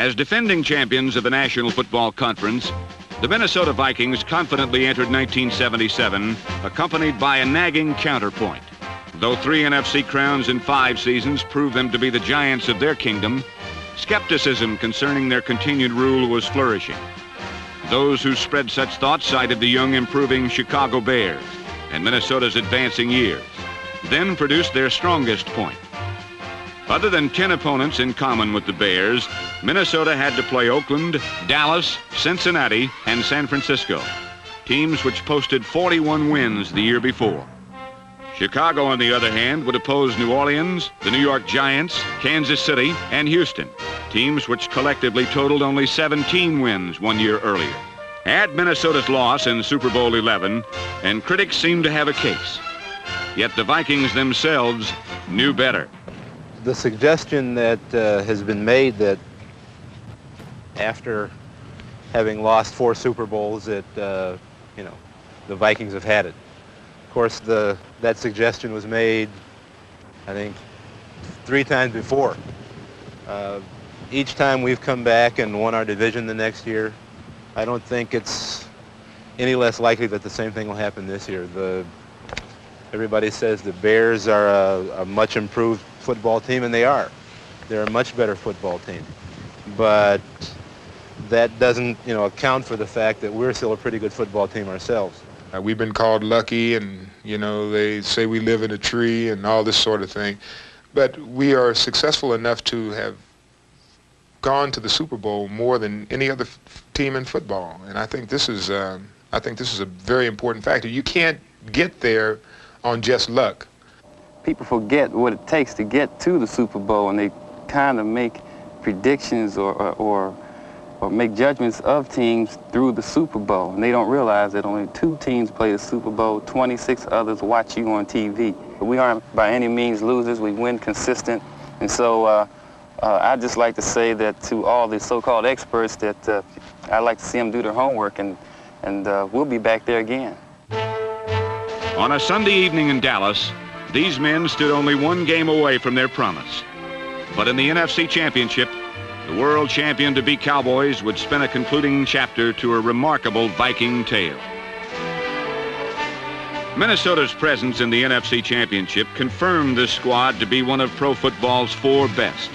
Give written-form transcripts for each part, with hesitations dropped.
As defending champions of the National Football Conference, the Minnesota Vikings confidently entered 1977, accompanied by a nagging counterpoint. Though 3 NFC crowns in 5 seasons proved them to be the giants of their kingdom, skepticism concerning their continued rule was flourishing. Those who spread such thoughts cited the young, improving Chicago Bears and Minnesota's advancing years, then produced their strongest point. Other than 10 opponents in common with the Bears, Minnesota had to play Oakland, Dallas, Cincinnati, and San Francisco, teams which posted 41 wins the year before. Chicago, on the other hand, would oppose New Orleans, the New York Giants, Kansas City, and Houston, teams which collectively totaled only 17 wins 1 year earlier. Add Minnesota's loss in Super Bowl XI, and critics seemed to have a case. Yet the Vikings themselves knew better. The suggestion that has been made that after having lost 4 Super Bowls that, the Vikings have had it. Of course, that suggestion was made, I think, 3 times before. Each time we've come back and won our division the next year, I don't think it's any less likely that the same thing will happen this year. Everybody says the Bears are a much improved football team, and they are. They're a much better football team. But that doesn't, account for the fact that we're still a pretty good football team ourselves. We've been called lucky, and, they say we live in a tree and all this sort of thing. But we are successful enough to have gone to the Super Bowl more than any other team in football. And I think this is a very important factor. You can't get there on just luck. People forget what it takes to get to the Super Bowl, and they kind of make predictions or make judgments of teams through the Super Bowl. And they don't realize that only 2 teams play the Super Bowl, 26 others watch you on TV. But we aren't by any means losers. We win consistent. And so I'd just like to say that to all the so-called experts that I'd like to see them do their homework, and we'll be back there again. On a Sunday evening in Dallas, these men stood only 1 game away from their promise. But in the NFC Championship, the world champion-to-be Cowboys would spin a concluding chapter to a remarkable Viking tale. Minnesota's presence in the NFC Championship confirmed this squad to be one of pro football's 4 best.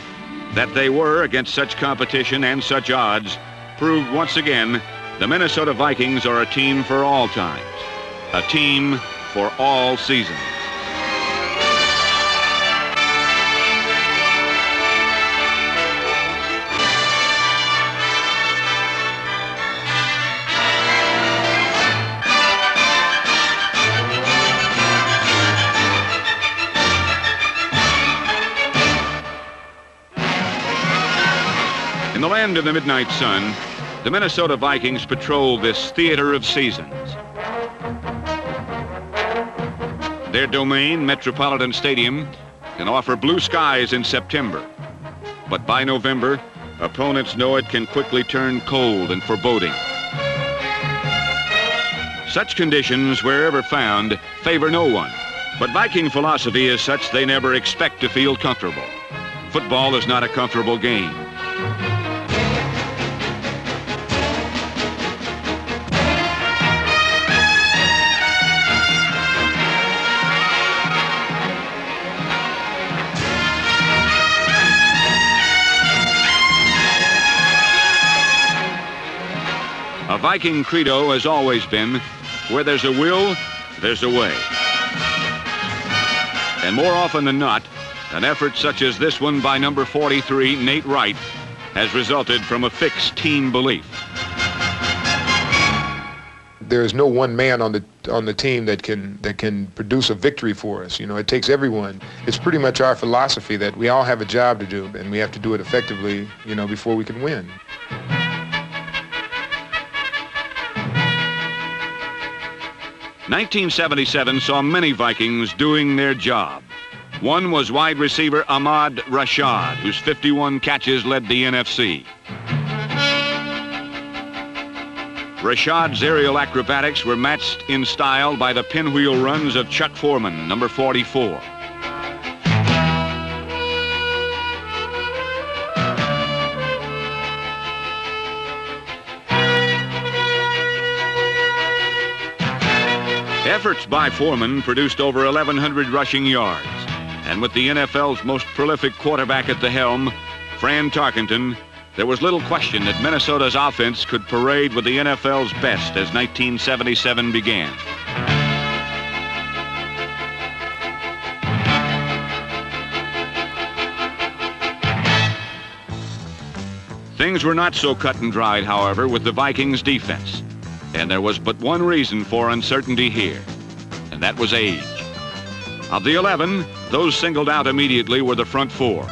That they were, against such competition and such odds, proved once again the Minnesota Vikings are a team for all times, a team for all seasons. In the land of the midnight sun, the Minnesota Vikings patrol this theater of seasons. Their domain, Metropolitan Stadium, can offer blue skies in September. But by November, opponents know it can quickly turn cold and foreboding. Such conditions, wherever found, favor no one. But Viking philosophy is such they never expect to feel comfortable. Football is not a comfortable game. A Viking credo has always been, where there's a will, there's a way. And more often than not, an effort such as this one by number 43, Nate Wright, has resulted from a fixed team belief. There is no one man on the team that can produce a victory for us. It takes everyone. It's pretty much our philosophy that we all have a job to do, and we have to do it effectively, before we can win. '77 saw many Vikings doing their job. One was wide receiver Ahmad Rashad, whose 51 catches led the NFC. Rashad's aerial acrobatics were matched in style by the pinwheel runs of Chuck Foreman, number 44. Efforts by Foreman produced over 1,100 rushing yards. And with the NFL's most prolific quarterback at the helm, Fran Tarkenton, there was little question that Minnesota's offense could parade with the NFL's best as 1977 began. Things were not so cut and dried, however, with the Vikings defense. And there was but one reason for uncertainty here, and that was age. Of the 11, those singled out immediately were the front four.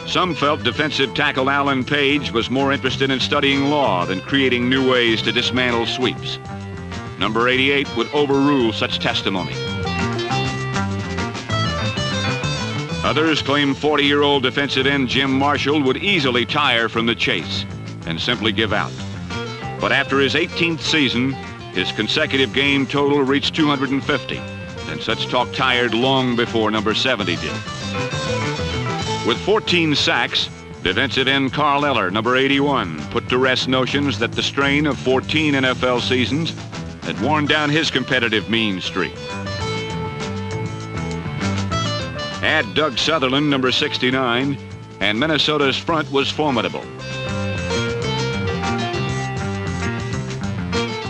Some felt defensive tackle Alan Page was more interested in studying law than creating new ways to dismantle sweeps. Number 88 would overrule such testimony. Others claimed 40-year-old defensive end Jim Marshall would easily tire from the chase and simply give out. But after his 18th season, his consecutive game total reached 250, and such talk tired long before number 70 did. With 14 sacks, defensive end Carl Eller, number 81, put to rest notions that the strain of 14 NFL seasons had worn down his competitive mean streak. Add Doug Sutherland, number 69, and Minnesota's front was formidable.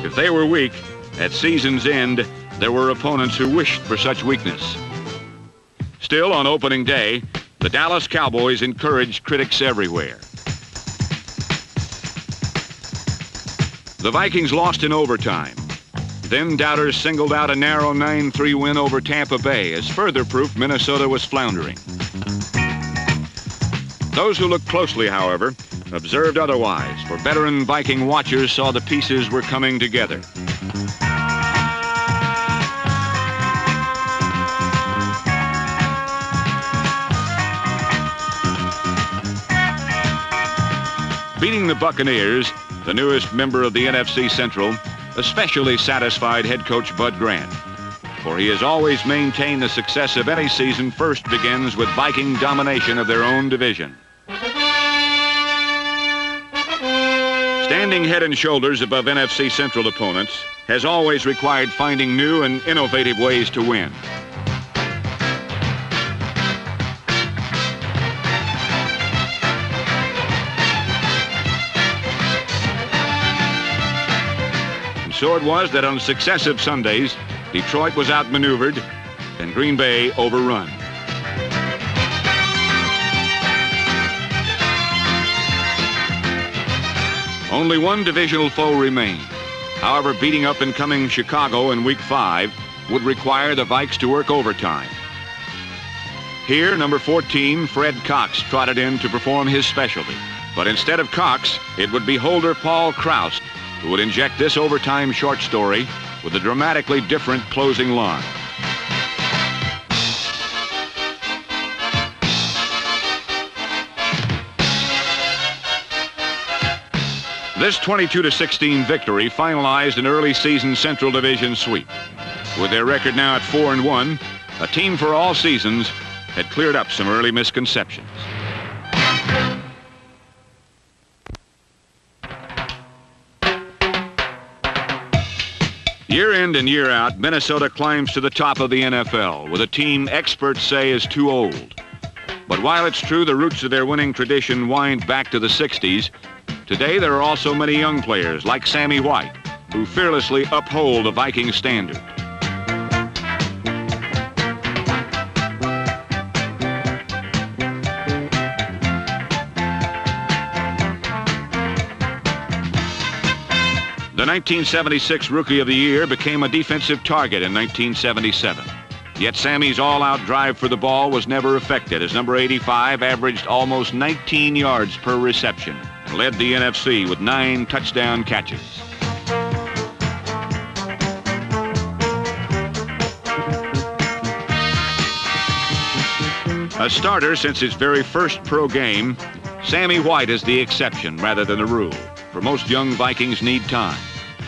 If they were weak, at season's end, there were opponents who wished for such weakness. Still, on opening day, the Dallas Cowboys encouraged critics everywhere. The Vikings lost in overtime. Then doubters singled out a narrow 9-3 win over Tampa Bay as further proof Minnesota was floundering. Those who looked closely, however, observed otherwise, for veteran Viking watchers saw the pieces were coming together. Beating the Buccaneers, the newest member of the NFC Central, especially satisfied head coach Bud Grant, for he has always maintained the success of any season first begins with Viking domination of their own division. Standing head and shoulders above NFC Central opponents has always required finding new and innovative ways to win. So it was that on successive Sundays, Detroit was outmaneuvered and Green Bay overrun. Only one divisional foe remained. However, beating up-and-coming Chicago in Week 5 would require the Vikes to work overtime. Here, number 14, Fred Cox, trotted in to perform his specialty. But instead of Cox, it would be holder Paul Krause who would inject this overtime short story with a dramatically different closing line. This 22-16 victory finalized an early season Central Division sweep. With their record now at 4-1, a team for all seasons had cleared up some early misconceptions. Year in and year out, Minnesota climbs to the top of the NFL with a team experts say is too old. But while it's true the roots of their winning tradition wind back to the 60s, today there are also many young players like Sammy White who fearlessly uphold the Viking standard. The 1976 Rookie of the Year became a defensive target in 1977. Yet Sammy's all-out drive for the ball was never affected as number 85 averaged almost 19 yards per reception and led the NFC with 9 touchdown catches. A starter since his very first pro game, Sammy White is the exception rather than the rule, for most young Vikings need time.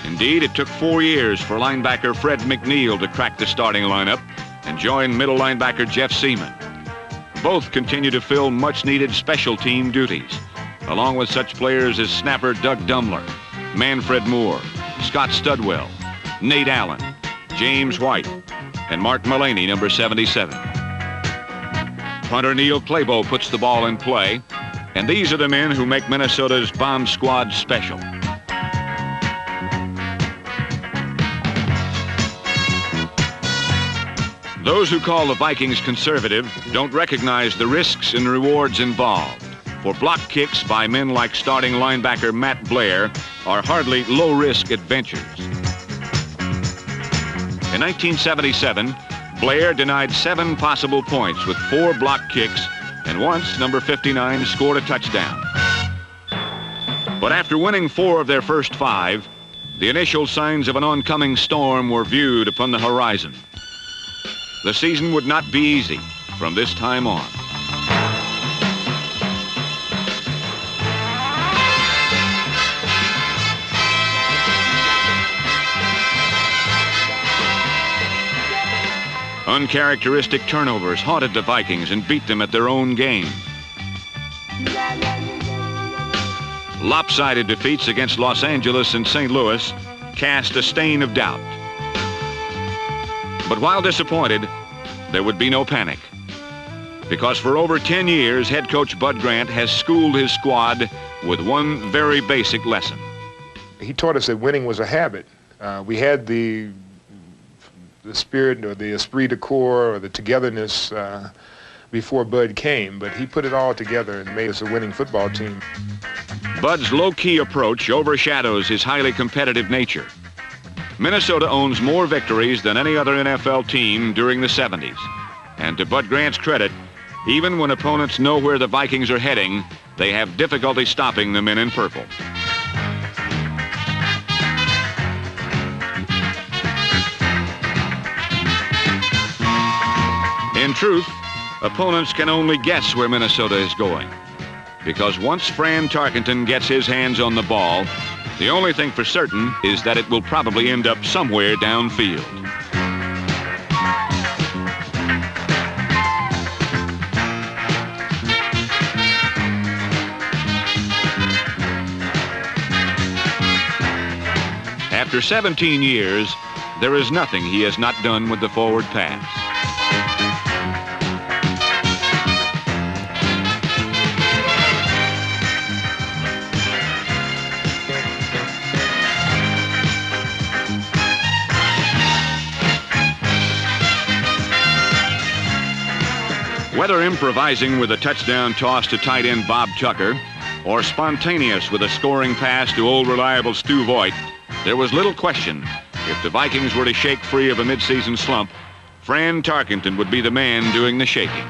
Indeed, it took 4 years for linebacker Fred McNeil to crack the starting lineup and join middle linebacker Jeff Seaman. Both continue to fill much-needed special team duties, along with such players as snapper Doug Dumler, Manfred Moore, Scott Studwell, Nate Allen, James White, and Mark Mullaney, number 77. Punter Neil Claybo puts the ball in play, and these are the men who make Minnesota's bomb squad special. Those who call the Vikings conservative don't recognize the risks and rewards involved. For block kicks by men like starting linebacker Matt Blair are hardly low-risk adventures. In 1977, Blair denied 7 possible points with 4 block kicks, and once number 59 scored a touchdown. But after winning 4 of their first 5, the initial signs of an oncoming storm were viewed upon the horizon. The season would not be easy from this time on. Uncharacteristic turnovers haunted the Vikings and beat them at their own game. Lopsided defeats against Los Angeles and St. Louis cast a stain of doubt. But while disappointed, there would be no panic. Because for over 10 years, head coach Bud Grant has schooled his squad with one very basic lesson. He taught us that winning was a habit. We had the spirit or the esprit de corps or the togetherness before Bud came, but he put it all together and made us a winning football team. Bud's low-key approach overshadows his highly competitive nature. Minnesota owns more victories than any other NFL team during the 70s. And to Bud Grant's credit, even when opponents know where the Vikings are heading, they have difficulty stopping the men in purple. In truth, opponents can only guess where Minnesota is going. Because once Fran Tarkenton gets his hands on the ball, the only thing for certain is that it will probably end up somewhere downfield. After 17 years, there is nothing he has not done with the forward pass. Whether improvising with a touchdown toss to tight end Bob Tucker or spontaneous with a scoring pass to old reliable Stu Voigt, there was little question if the Vikings were to shake free of a midseason slump, Fran Tarkenton would be the man doing the shaking.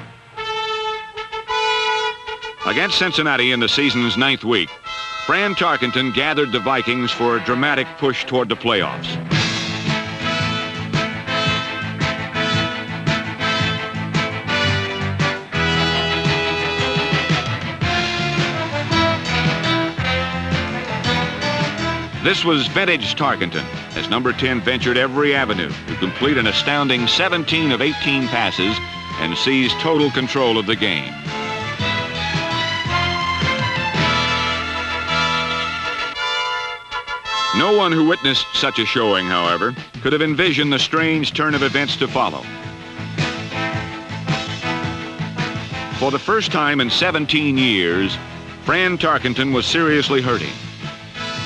Against Cincinnati in the season's 9th week, Fran Tarkenton gathered the Vikings for a dramatic push toward the playoffs. This was vintage Tarkenton, as number 10 ventured every avenue to complete an astounding 17 of 18 passes and seize total control of the game. No one who witnessed such a showing, however, could have envisioned the strange turn of events to follow. For the first time in 17 years, Fran Tarkenton was seriously hurting.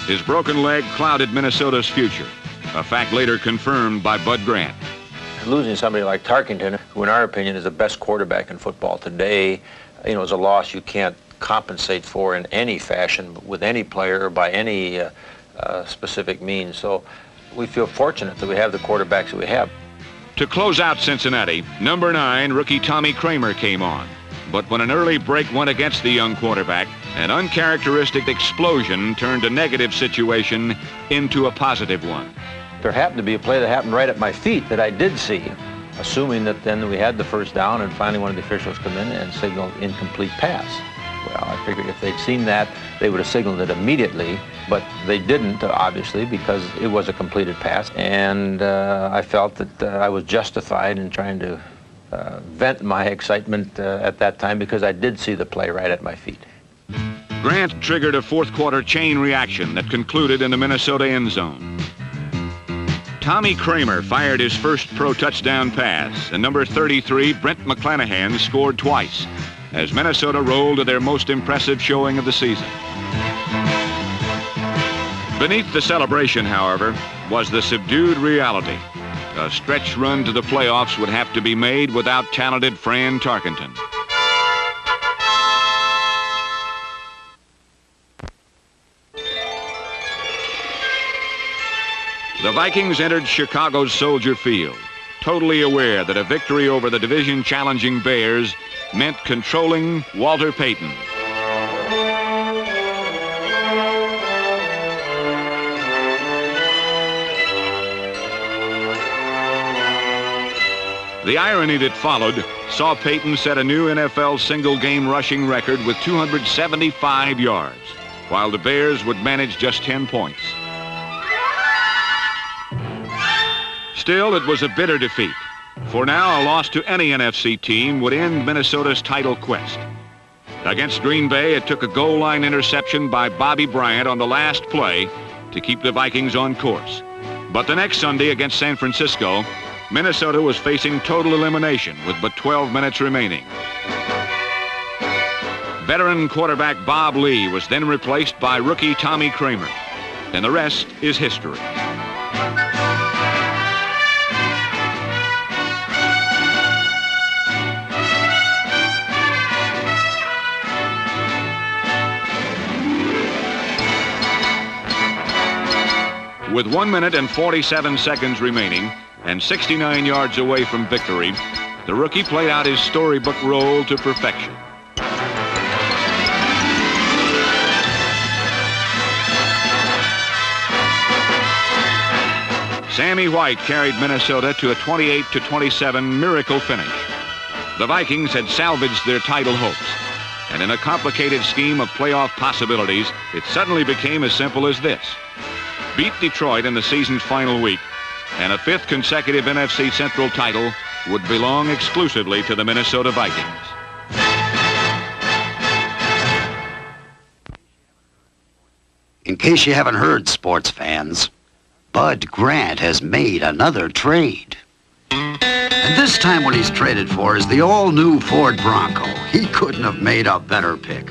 His broken leg clouded Minnesota's future, a fact later confirmed by Bud Grant. Losing somebody like Tarkenton, who in our opinion is the best quarterback in football today, is a loss you can't compensate for in any fashion with any player or by any specific means. So we feel fortunate that we have the quarterbacks that we have. To close out Cincinnati, number 9, rookie Tommy Kramer came on. But when an early break went against the young quarterback, an uncharacteristic explosion turned a negative situation into a positive one. There happened to be a play that happened right at my feet that I did see, assuming that then we had the first down and finally one of the officials come in and signaled incomplete pass. Well, I figured if they'd seen that, they would have signaled it immediately, but they didn't, obviously, because it was a completed pass. And I felt that I was justified in trying to vent my excitement at that time because I did see the play right at my feet. Grant triggered a fourth quarter chain reaction that concluded in the Minnesota end zone. Tommy Kramer fired his first pro touchdown pass, and number 33, Brent McClanahan, scored twice as Minnesota rolled to their most impressive showing of the season. Beneath the celebration, however, was the subdued reality. A stretch run to the playoffs would have to be made without talented Fran Tarkenton. The Vikings entered Chicago's Soldier Field, totally aware that a victory over the division-challenging Bears meant controlling Walter Payton. The irony that followed saw Payton set a new NFL single-game rushing record with 275 yards, while the Bears would manage just 10 points. Still, it was a bitter defeat, for now a loss to any NFC team would end Minnesota's title quest. Against Green Bay, it took a goal line interception by Bobby Bryant on the last play to keep the Vikings on course. But the next Sunday against San Francisco, Minnesota was facing total elimination with but 12 minutes remaining. Veteran quarterback Bob Lee was then replaced by rookie Tommy Kramer, and the rest is history. With 1 minute and 47 seconds remaining and 69 yards away from victory, the rookie played out his storybook role to perfection. Sammy White carried Minnesota to a 28-27 miracle finish. The Vikings had salvaged their title hopes, and in a complicated scheme of playoff possibilities, it suddenly became as simple as this: beat Detroit in the season's final week, and a fifth consecutive NFC Central title would belong exclusively to the Minnesota Vikings. In case you haven't heard, sports fans, Bud Grant has made another trade. And this time what he's traded for is the all-new Ford Bronco. He couldn't have made a better pick.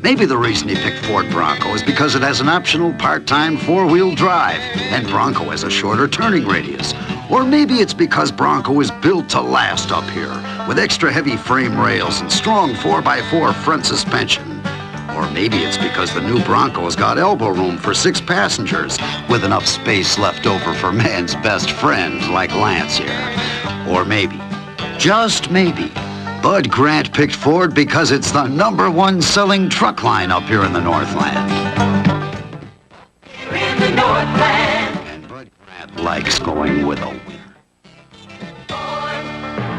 Maybe the reason he picked Ford Bronco is because it has an optional part-time four-wheel drive, and Bronco has a shorter turning radius. Or maybe it's because Bronco is built to last up here, with extra heavy frame rails and strong 4x4 front suspension. Or maybe it's because the new Bronco's got elbow room for 6 passengers, with enough space left over for man's best friend like Lance here. Or maybe, just maybe, Bud Grant picked Ford because it's the #1 selling truck line up here in the Northland. In the Northland. And Bud Grant likes going with a winner. Ford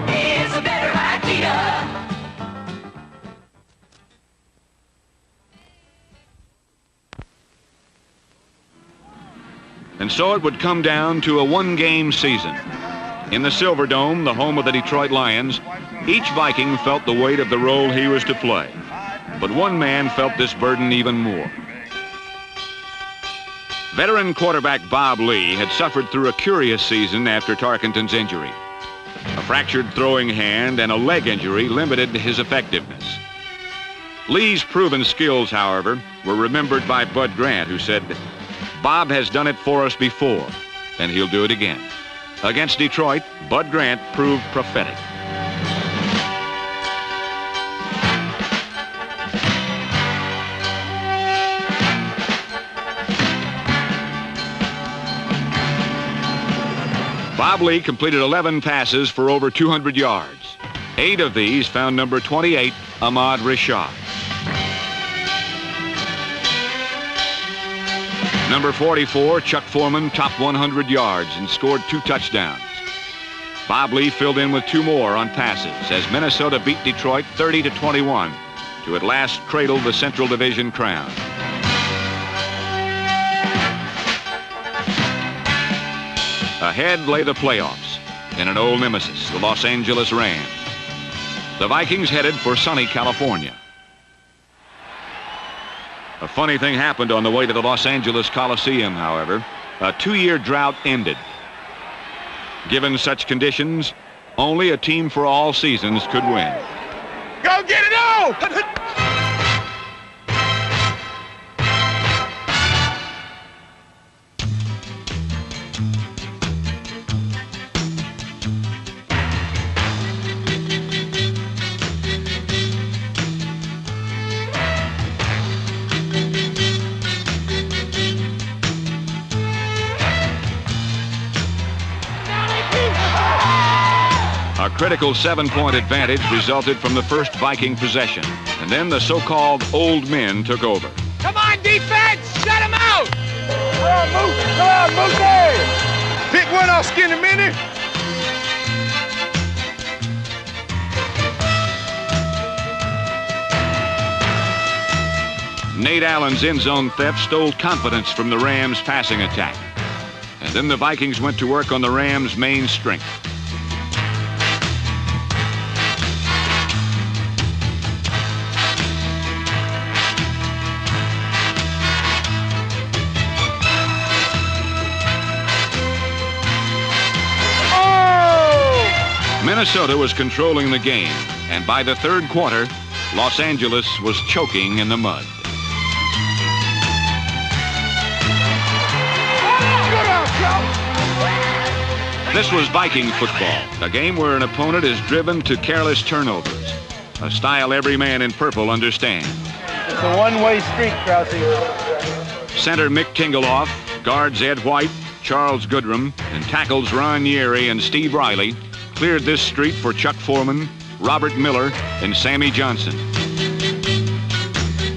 is a better idea. And so it would come down to a one-game season. In the Silverdome, the home of the Detroit Lions, each Viking felt the weight of the role he was to play. But one man felt this burden even more. Veteran quarterback Bob Lee had suffered through a curious season after Tarkenton's injury. A fractured throwing hand and a leg injury limited his effectiveness. Lee's proven skills, however, were remembered by Bud Grant, who said, "Bob has done it for us before, and he'll do it again." Against Detroit, Bud Grant proved prophetic. Bob Lee completed 11 passes for over 200 yards. 8 of these found number 28, Ahmad Rashad. Number 44, Chuck Foreman, topped 100 yards and scored 2 touchdowns. Bob Lee filled in with 2 more on passes as Minnesota beat Detroit 30-21 to at last cradle the Central Division crown. Ahead lay the playoffs and an old nemesis, the Los Angeles Rams. The Vikings headed for sunny California. A funny thing happened on the way to the Los Angeles Coliseum, however. A 2-year drought ended, Given such conditions, only a team for all seasons could win. Go get it on! A critical 7-point advantage resulted from the first Viking possession, and then the so-called old men took over. Come on, defense! Shut him out! Come on, Mookie! Pick one, I'll skin him in it. Nate Allen's end zone theft stole confidence from the Rams' passing attack. And then the Vikings went to work on the Rams' main strength. Minnesota was controlling the game, and by the third quarter, Los Angeles was choking in the mud. This was Viking football, a game where an opponent is driven to careless turnovers, a style every man in purple understands. It's a one-way street, Krause. Center Mick Tingeloff, guards Ed White, Charles Goodrum, and tackles Ron Yeri and Steve Riley cleared this street for Chuck Foreman, Robert Miller, and Sammy Johnson.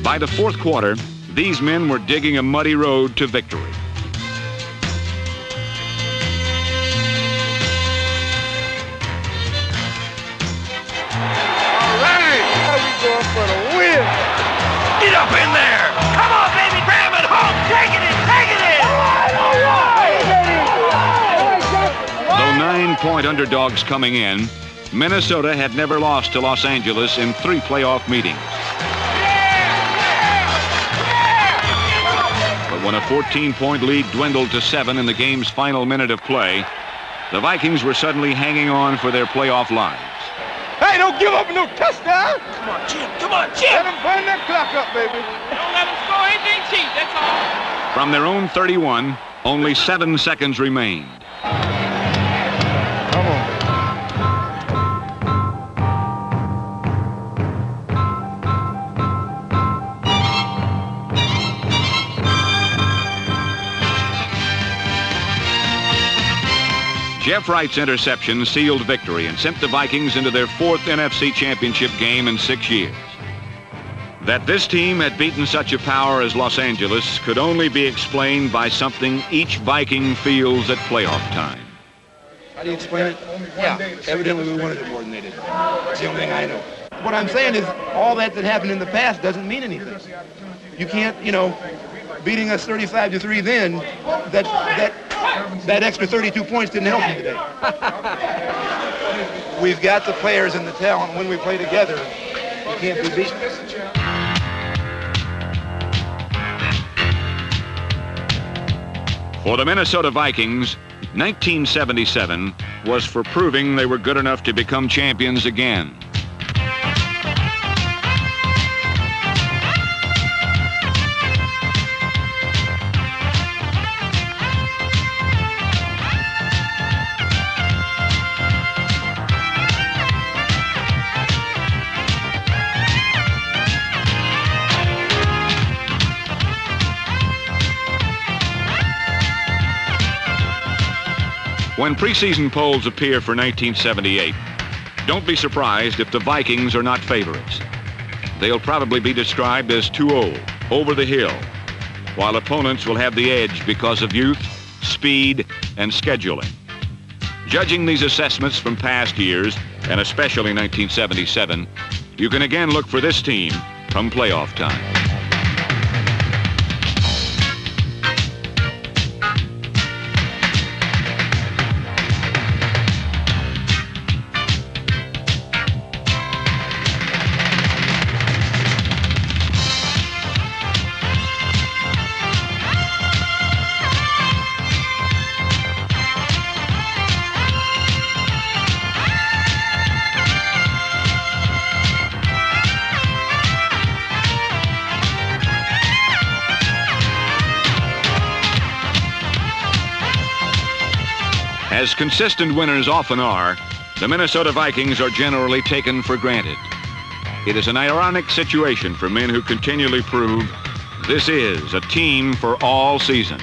By the fourth quarter, these men were digging a muddy road to victory. Going for the win. Get up in there. Come on, baby. Grab it home. Take it in. Take it in. Though 9-point underdogs coming in, Minnesota had never lost to Los Angeles in 3 playoff meetings. But when a 14-point lead dwindled to 7 in the game's final minute of play, the Vikings were suddenly hanging on for their playoff lives. Hey, don't give up no touchdown. Come on, Jim. Come on, Jim. Let him burn that clock up, baby. Don't let him score anything cheap, that's all. From their own 31, only 7 seconds remained. Come on. Jeff Wright's interception sealed victory and sent the Vikings into their 4th NFC Championship game in 6 years. That this team had beaten such a power as Los Angeles could only be explained by something each Viking feels at playoff time. How do you explain it? Yeah, evidently we wanted it more than they did. It's the only thing I know. What I'm saying is all that happened in the past doesn't mean anything. You can't, beating us 35-3 then, that extra 32 points didn't help you today. We've got the players and the talent. When we play together, you can't be beaten. For the Minnesota Vikings, 1977 was for proving they were good enough to become champions again. When preseason polls appear for 1978, don't be surprised if the Vikings are not favorites. They'll probably be described as too old, over the hill, while opponents will have the edge because of youth, speed, and scheduling. Judging these assessments from past years, and especially 1977, you can again look for this team come playoff time. As consistent winners often are, the Minnesota Vikings are generally taken for granted. It is an ironic situation for men who continually prove this is a team for all seasons.